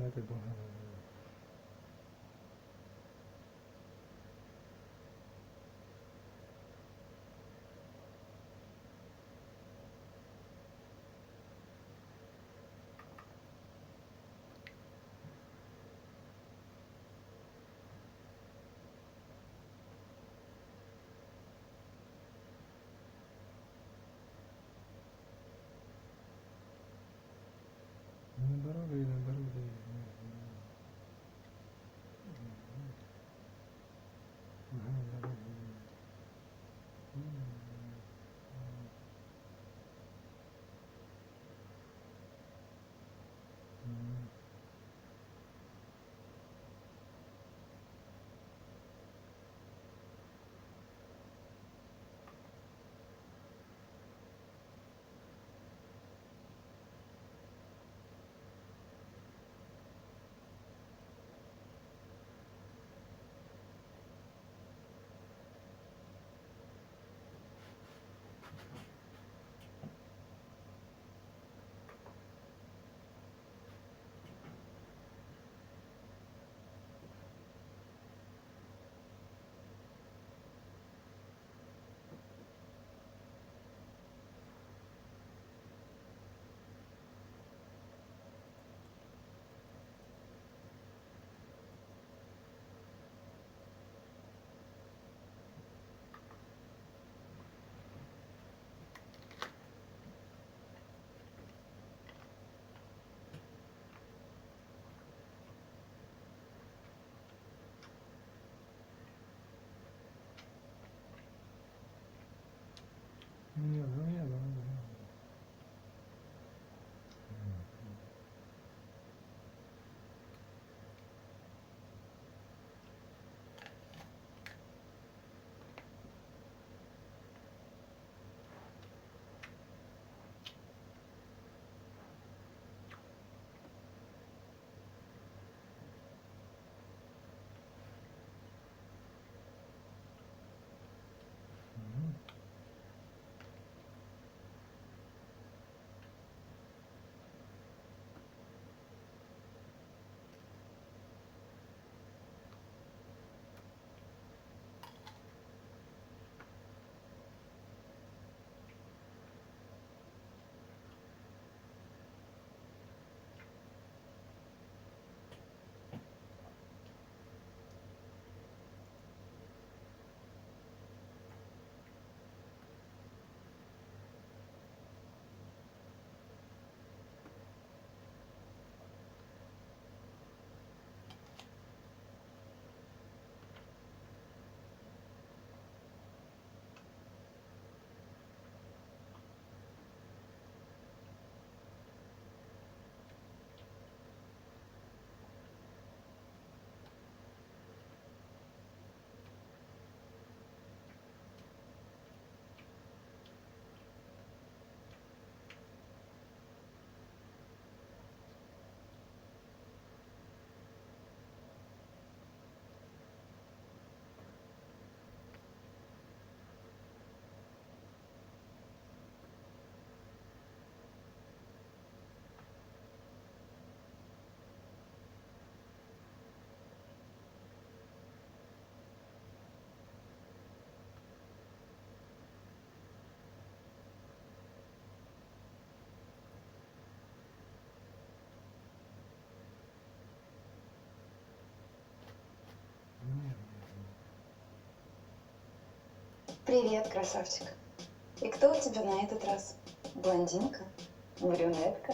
это было. На дорогу и на дорогу. Нет, ну нет, ну нет. Привет, красавчик. И кто у тебя на этот раз? Блондинка? Брюнетка?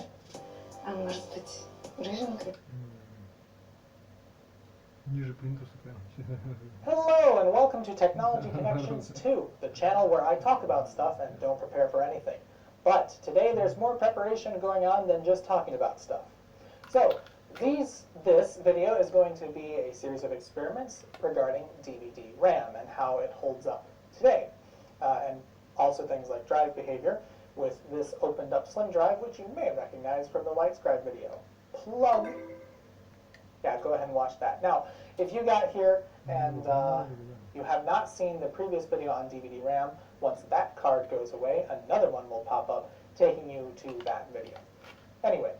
А может быть, рыженькая? Ниже плинтуса прям. Hello and welcome to Technology Connections 2, the channel where I talk about stuff and don't prepare for anything. But today there's more preparation going on than just talking about stuff. So this video is going to be a series of experiments regarding DVD RAM and how it holds up today. And also things like drive behavior with this opened up slim drive, which you may recognize from the LightScribe video. Plug. Yeah, go ahead and watch that. Now, if you got here and you have not seen the previous video on DVD RAM, once that card goes away, another one will pop up taking you to that video. Anyway,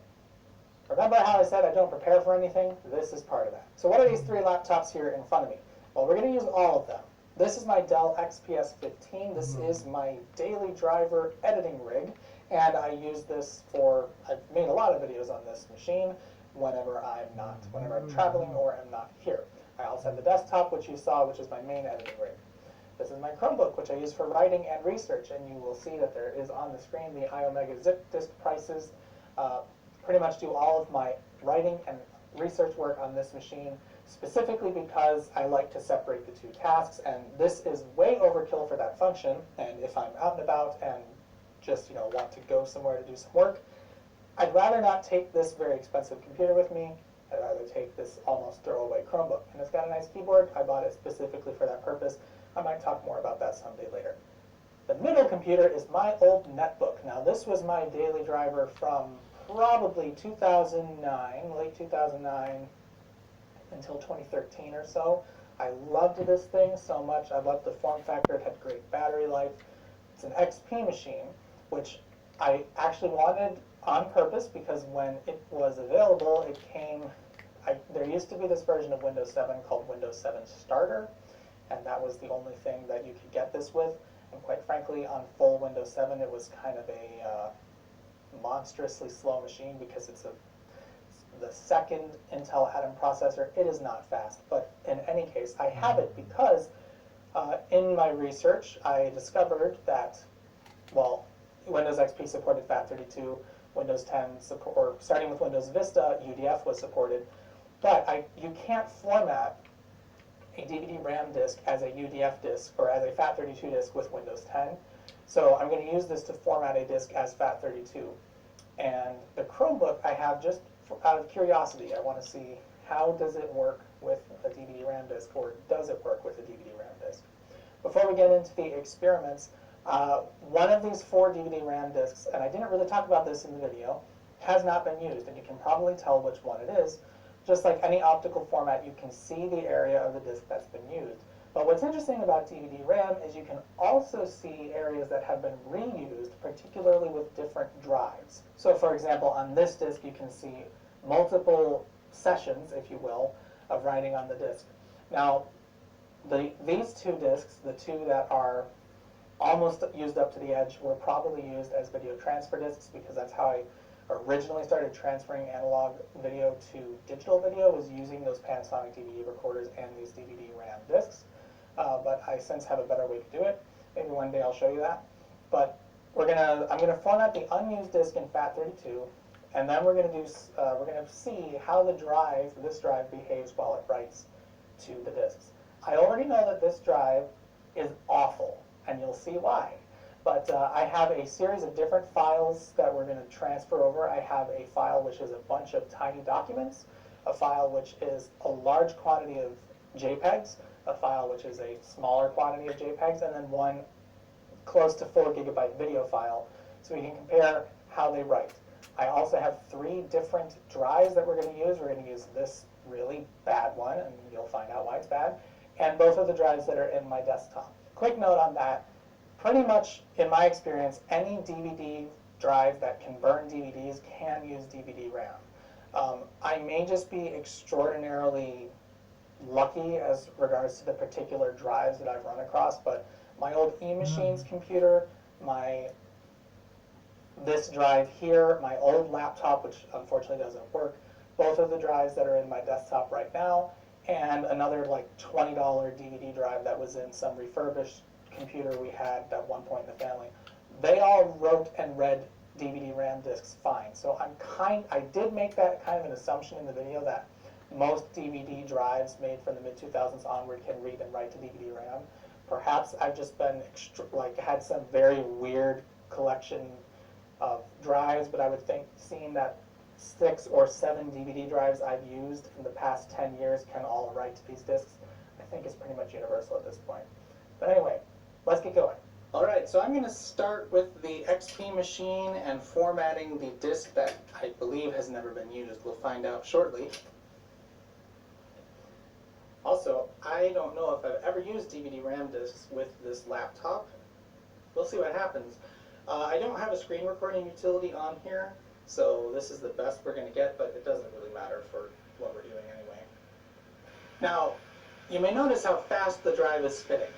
remember how I said I don't prepare for anything? This is part of that. So what are these three laptops here in front of me? Well, we're going to use all of them. This is my Dell XPS 15. This is my daily driver editing rig, and I use this for, I've made a lot of videos on this machine whenever I'm traveling or am not here. I also have the desktop, which you saw, which is my main editing rig. This is my Chromebook, which I use for writing and research, and you will see that there is on the screen the iOmega zip disk prices. Pretty much do all of my writing and research work on this machine, specifically because I like to separate the two tasks, and this is way overkill for that function. And if I'm out and about and just want to go somewhere to do some work, I'd rather not take this very expensive computer with me. I'd rather take this almost throwaway Chromebook. And it's got a nice keyboard. I bought it specifically for that purpose. I might talk more about that someday later. The middle computer is my old netbook. Now this was my daily driver from probably 2009, late 2009 until 2013 or so. I loved this thing so much. I loved the form factor. It had great battery life. It's an XP machine, which I actually wanted on purpose because when it was available, it came, there used to be this version of Windows 7 called Windows 7 Starter, and that was the only thing that you could get this with. And quite frankly, on full Windows 7, it was kind of a monstrously slow machine because it's the second Intel Atom processor. It is not fast, but in any case, I have it because in my research, I discovered that, well, Windows XP supported FAT32, Windows 10 or starting with Windows Vista, UDF was supported, but you can't format a DVD RAM disk as a UDF disk or as a FAT32 disk with Windows 10. So I'm going to use this to format a disk as FAT32. And the Chromebook I have just out of curiosity. I want to see how does it work with a DVD RAM disk, or does it work with a DVD RAM disk? Before we get into the experiments, one of these 4 DVD RAM disks, and I didn't really talk about this in the video, has not been used, and you can probably tell which one it is. Just like any optical format, you can see the area of the disk that's been used. But what's interesting about DVD RAM is you can also see areas that have been reused, particularly with different drives. So for example, on this disk you can see multiple sessions, if you will, of writing on the disk. Now, these 2 disks, the 2 that are almost used up to the edge, were probably used as video transfer disks, because that's how I originally started transferring analog video to digital video, was using those Panasonic DVD recorders and these DVD RAM disks. But I since have a better way to do it. Maybe one day I'll show you that. But I'm gonna format the unused disk in FAT32, and then we're gonna see how this drive behaves while it writes to the disks. I already know that this drive is awful, and you'll see why. But I have a series of different files that we're going to transfer over. I have a file which is a bunch of tiny documents, a file which is a large quantity of JPEGs, a file which is a smaller quantity of JPEGs, and then one close to 4 GB video file, so we can compare how they write. I also have 3 different drives that we're going to use. We're going to use this really bad one, and you'll find out why it's bad, and both of the drives that are in my desktop. Quick note on that. Pretty much, in my experience, any DVD drive that can burn DVDs can use DVD RAM. I may just be extraordinarily lucky as regards to the particular drives that I've run across, but my old E-Machines computer, this drive here, my old laptop, which unfortunately doesn't work, both of the drives that are in my desktop right now, and another like $20 DVD drive that was in some refurbished computer we had at one point in the family, they all wrote and read DVD RAM disks fine. So I did make that kind of an assumption in the video that most DVD drives made from the mid-2000s onward can read and write to DVD RAM. Perhaps I've just been had some very weird collection of drives, but I would think, seeing that 6 or 7 DVD drives I've used in the past 10 years can all write to these disks, I think it's pretty much universal at this point. But anyway, let's get going. Alright, so I'm going to start with the XP machine and formatting the disk that I believe has never been used. We'll find out shortly. Also, I don't know if I've ever used DVD RAM disks with this laptop. We'll see what happens. I don't have a screen recording utility on here, so this is the best we're going to get, but it doesn't really matter for what we're doing anyway. Now, you may notice how fast the drive is spinning.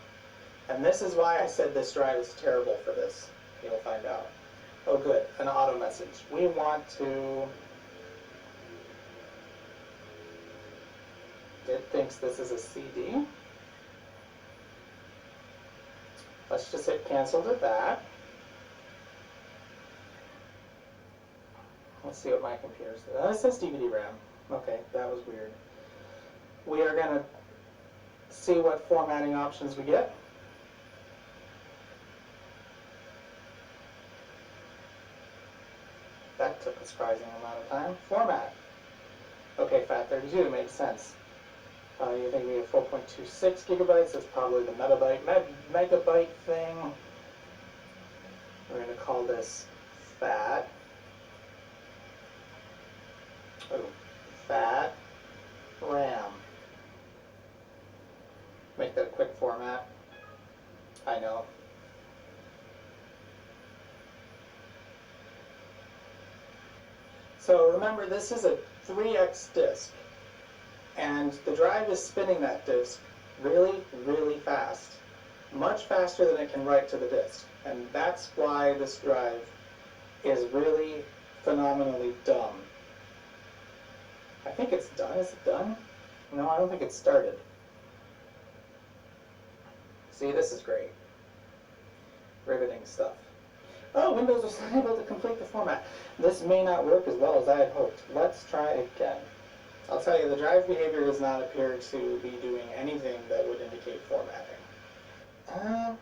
And this is why I said this drive is terrible for this. You'll find out. Oh good, an auto message. We want to... It thinks this is a CD. Let's just hit cancel to that. Let's see what my computer says. Oh, it says DVD RAM. Okay, that was weird. We are going to see what formatting options we get. That took a surprising amount of time. Format. Okay, FAT32 makes sense. You think we have 4.26 gigabytes? That's probably the megabyte thing. We're going to call this FAT. Oh, FAT RAM. Make that a quick format. I know. So remember, this is a 3x disk, and the drive is spinning that disk really, really fast, much faster than it can write to the disk, and that's why this drive is really phenomenally dumb. I think it's done. Is it done? No, I don't think it's started. See, this is great. Riveting stuff. Oh, Windows was unable to complete the format. This may not work as well as I had hoped. Let's try again. I'll tell you, the drive behavior does not appear to be doing anything that would indicate formatting.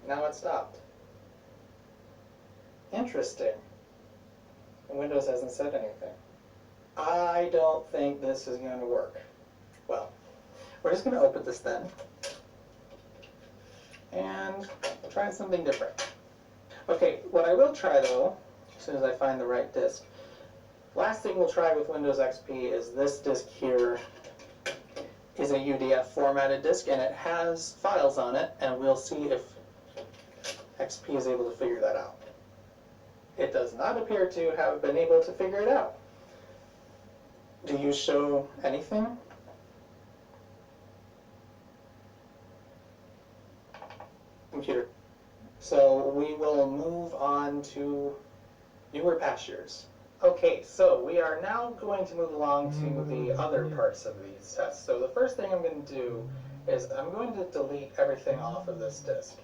Now it stopped. Interesting. Windows hasn't said anything. I don't think this is going to work. Well, we're just going to open this then and try something different. Okay, what I will try though, as soon as I find the right disk, last thing we'll try with Windows XP is this disk here is a UDF formatted disk and it has files on it, and we'll see if XP is able to figure that out. It does not appear to have been able to figure it out. Do you show anything? Computer. So we will move on to newer pastures. Okay, so we are now going to move along to the other parts of these tests. So the first thing I'm going to do is I'm going to delete everything off of this disk.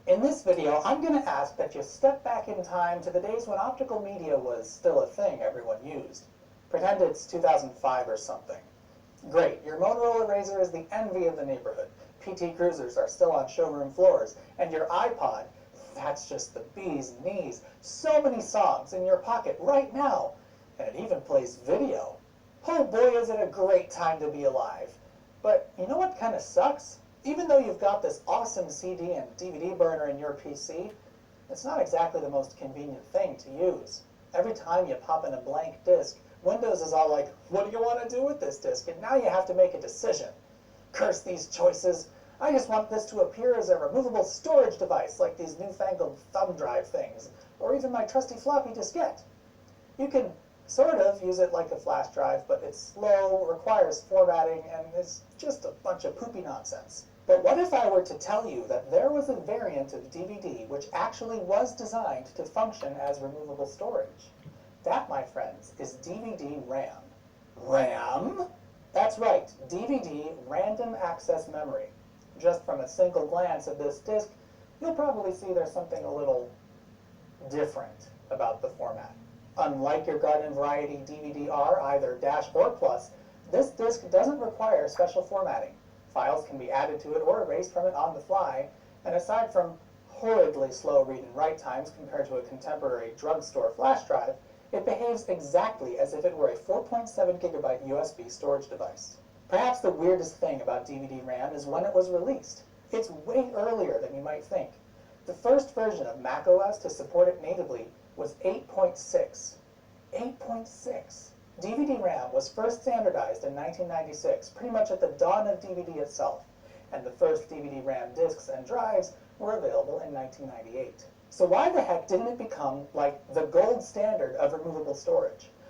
In this video, I'm going to ask that you step back in time to the days when optical media was still a thing everyone used. Pretend it's 2005 or something. Great, your Motorola Razr is the envy of the neighborhood. PT Cruisers are still on showroom floors, and your iPod, that's just the bee's knees. So many songs in your pocket right now, and it even plays video. Oh boy, is it a great time to be alive. But you know what kind of sucks? Even though you've got this awesome CD and DVD burner in your PC, it's not exactly the most convenient thing to use. Every time you pop in a blank disk, Windows is all like, what do you want to do with this disk? And now you have to make a decision. Curse these choices. I just want this to appear as a removable storage device like these newfangled thumb drive things, or even my trusty floppy diskette. You can sort of use it like a flash drive, but it's slow, requires formatting, and is just a bunch of poopy nonsense. But what if I were to tell you that there was a variant of DVD which actually was designed to function as removable storage? That, my friends, is DVD RAM. RAM? That's right, DVD Random Access Memory. Just from a single glance at this disk, you'll probably see there's something a little different about the format. Unlike your garden variety DVD-R, either dash or plus, this disk doesn't require special formatting. Files can be added to it or erased from it on the fly, and aside from horridly slow read and write times compared to a contemporary drugstore flash drive, it behaves exactly as if it were a 4.7 gigabyte USB storage device. Perhaps the weirdest thing about DVD RAM is when it was released. It's way earlier than you might think. The first version of macOS to support it natively was 8.6. 8.6. DVD RAM was first standardized in 1996, pretty much at the dawn of DVD itself, and the first DVD RAM discs and drives were available in 1998. So why the heck didn't it become like the gold standard of removable storage?